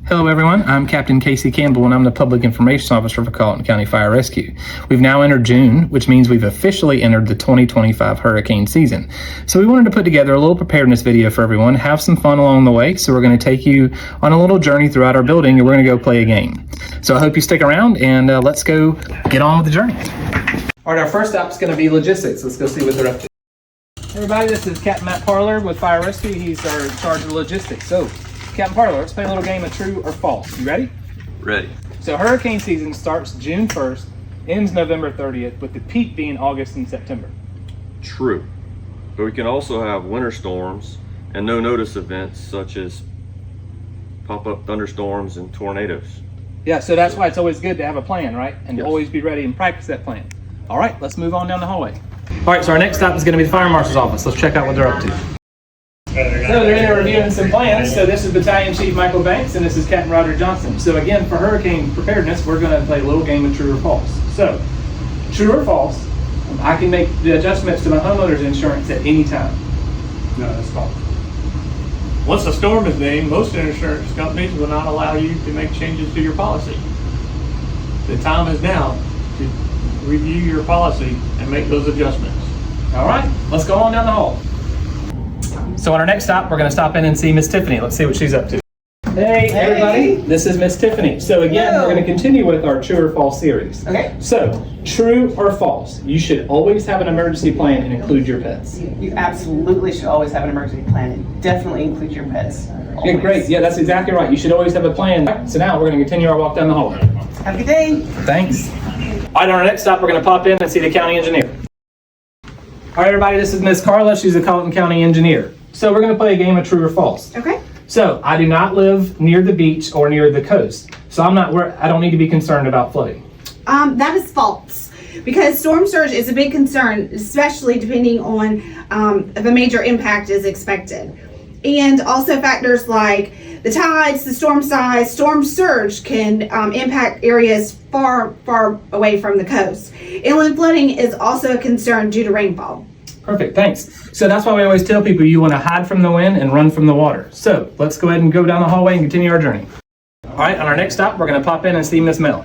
Hello everyone, I'm Captain Casey Campbell and I'm the Public Information Officer for Colleton County Fire Rescue. We've now entered June, which means we've officially entered the 2025 hurricane season. So we wanted to put together a little preparedness video for everyone, have some fun along the way. So we're going to take you on a little journey throughout our building and we're going to go play a game. So I hope you stick around and let's go get on with the journey. All right, our first stop is going to be logistics. Let's go see what they're up to. Everybody, this is Captain Matt Parler with Fire Rescue. He's in charge of logistics. So Captain Parler, let's play a little game of true or false. You ready? Ready. So hurricane season starts June 1st, ends November 30th, with the peak being August and September. True. But we can also have winter storms and no notice events such as pop-up thunderstorms and tornadoes. Yeah, so that's why it's always good to have a plan, right? And Yes. always be ready and practice that plan. All right, let's move on down the hallway. All right, so our next stop is going to be the Fire Marshal's office. Let's check out what they're up to. So they're in there reviewing some plans. So this is Battalion Chief Michael Banks and this is Captain Roger Johnson. So again, for hurricane preparedness, we're going to play a little game of true or false. So, true or false, I can make the adjustments to my homeowner's insurance at any time. No, that's false. Once a storm is named, most insurance companies will not allow you to make changes to your policy. The time is now to review your policy and make those adjustments. All right, let's go on down the hall. So on our next stop, we're going to stop in and see Miss Tiffany. Let's see what she's up to. Hey everybody, this is Miss Tiffany. So again, we're going to continue with our true or false series. Okay. So, true or false, you should always have an emergency plan and include your pets. You absolutely should always have an emergency plan and definitely include your pets. Yeah, great. Yeah, that's exactly right. You should always have a plan. So now we're going to continue our walk down the hallway. Have a good day. Thanks. All right, on our next stop, we're going to pop in and see the county engineer. All right, everybody, this is Miss Carla. She's a Colleton County engineer. So we're going to play a game of true or false. Okay. So I do not live near the beach or near the coast. So I don't need to be concerned about flooding. That is false, because storm surge is a big concern, especially depending on if a major impact is expected. And also factors like the tides, the storm size, storm surge can impact areas far, far away from the coast. Inland flooding is also a concern due to rainfall. Perfect, thanks. So that's why we always tell people you want to hide from the wind and run from the water. So let's go ahead and go down the hallway and continue our journey. All right, on our next stop, we're going to pop in and see Miss Mel.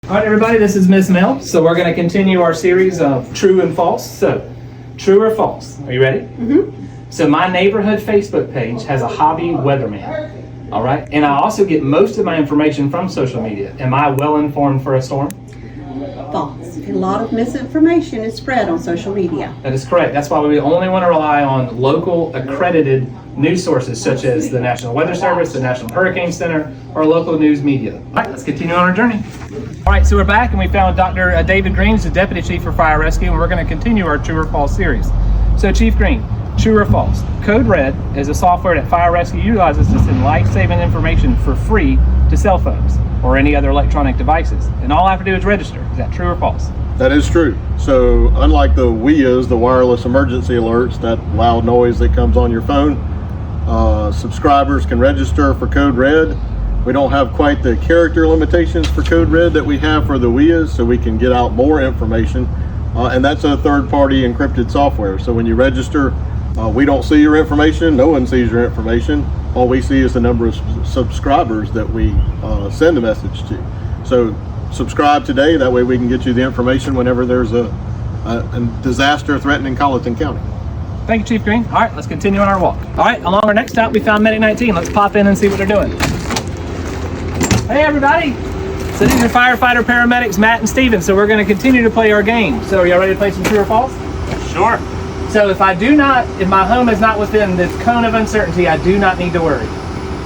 All right, everybody, this is Miss Mel. So we're going to continue our series of true and false. So, true or false? Are you ready? Mm-hmm. So my neighborhood Facebook page has a hobby weatherman. All right, and I also get most of my information from social media. Am I well informed for a storm? False. A lot of misinformation is spread on social media. That is correct. That's why we only want to rely on local accredited news sources such as the National Weather Service, the National Hurricane Center, or local news media. All right, let's continue on our journey. All right, so we're back and we found Dr. David Green, the Deputy Chief for Fire Rescue, and we're going to continue our true or false series. So Chief Green, true or false? Code Red is a software that Fire Rescue utilizes to send life-saving information for free to cell phones or any other electronic devices. And all I have to do is register. Is that true or false? That is true. So unlike the WIAs, the wireless emergency alerts, that loud noise that comes on your phone, subscribers can register for Code Red. We don't have quite the character limitations for Code Red that we have for the WIAs, so we can get out more information. And that's a third-party encrypted software. So when you register, we don't see your information. No one sees your information. All we see is the number of subscribers that we send a message to. So subscribe today. That way we can get you the information whenever there's a disaster threatening Colleton County. Thank you, Chief Green. All right, let's continue on our walk. All right, along our next stop, we found Medic 19. Let's pop in and see what they're doing. Hey, everybody. So these are firefighter paramedics, Matt and Steven. So we're going to continue to play our game. So are y'all ready to play some true or false? Sure. So if my home is not within the cone of uncertainty, I do not need to worry.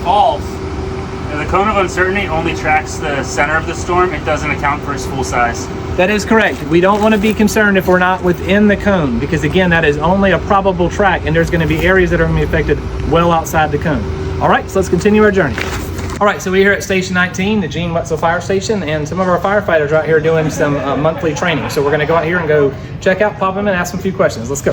False. The cone of uncertainty only tracks the center of the storm. It doesn't account for its full size. That is correct. We don't want to be concerned if we're not within the cone, because again, that is only a probable track and there's going to be areas that are going to be affected well outside the cone. All right, so let's continue our journey. All right, so we're here at Station 19, the Gene Wetzel Fire Station, and some of our firefighters are out here doing some monthly training. So we're going to go out here and go check out, pop them in, ask them a few questions. Let's go.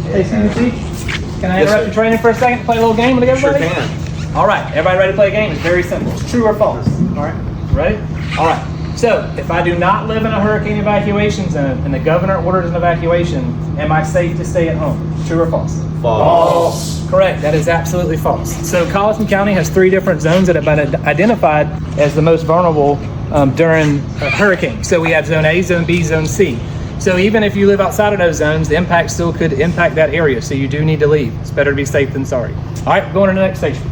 Hey, CDC, can I interrupt your training for a second to play a little game with everybody? Sure can. All right, everybody ready to play a game? It's very simple. It's true or false. All right, ready? All right. So, if I do not live in a hurricane evacuation zone and the governor orders an evacuation, am I safe to stay at home? True or false? False. Correct. That is absolutely false. So, Colleton County has 3 different zones that have been identified as the most vulnerable during a hurricane. So, we have Zone A, Zone B, Zone C. So, even if you live outside of those zones, the impact still could impact that area. So, you do need to leave. It's better to be safe than sorry. All right, going to the next station.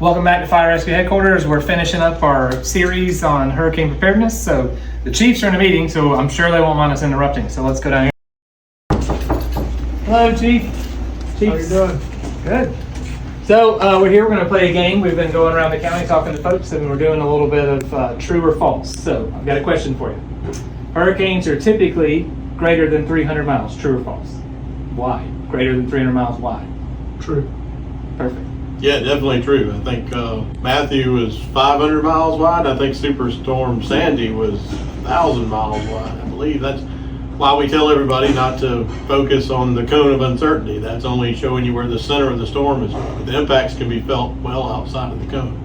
Welcome back to Fire Rescue Headquarters. We're finishing up our series on hurricane preparedness. So the chiefs are in a meeting, so I'm sure they won't mind us interrupting. So let's go down here. Hello, Chief. Chiefs. How you doing? Good. So we're here. We're going to play a game. We've been going around the county talking to folks, and we're doing a little bit of true or false. So I've got a question for you. Hurricanes are typically greater than 300 miles. True or false? Why? Greater than 300 miles. Why? True. Perfect. Yeah, definitely true. I think Matthew was 500 miles wide. I think Superstorm Sandy was 1,000 miles wide. I believe that's why we tell everybody not to focus on the cone of uncertainty. That's only showing you where the center of the storm is. The impacts can be felt well outside of the cone,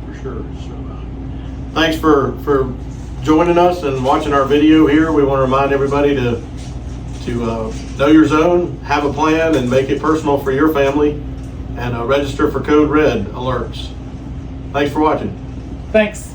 for sure. So, thanks for joining us and watching our video here. We want to remind everybody to know your zone, have a plan, and make it personal for your family. And register for Code Red alerts. Thanks for watching. Thanks.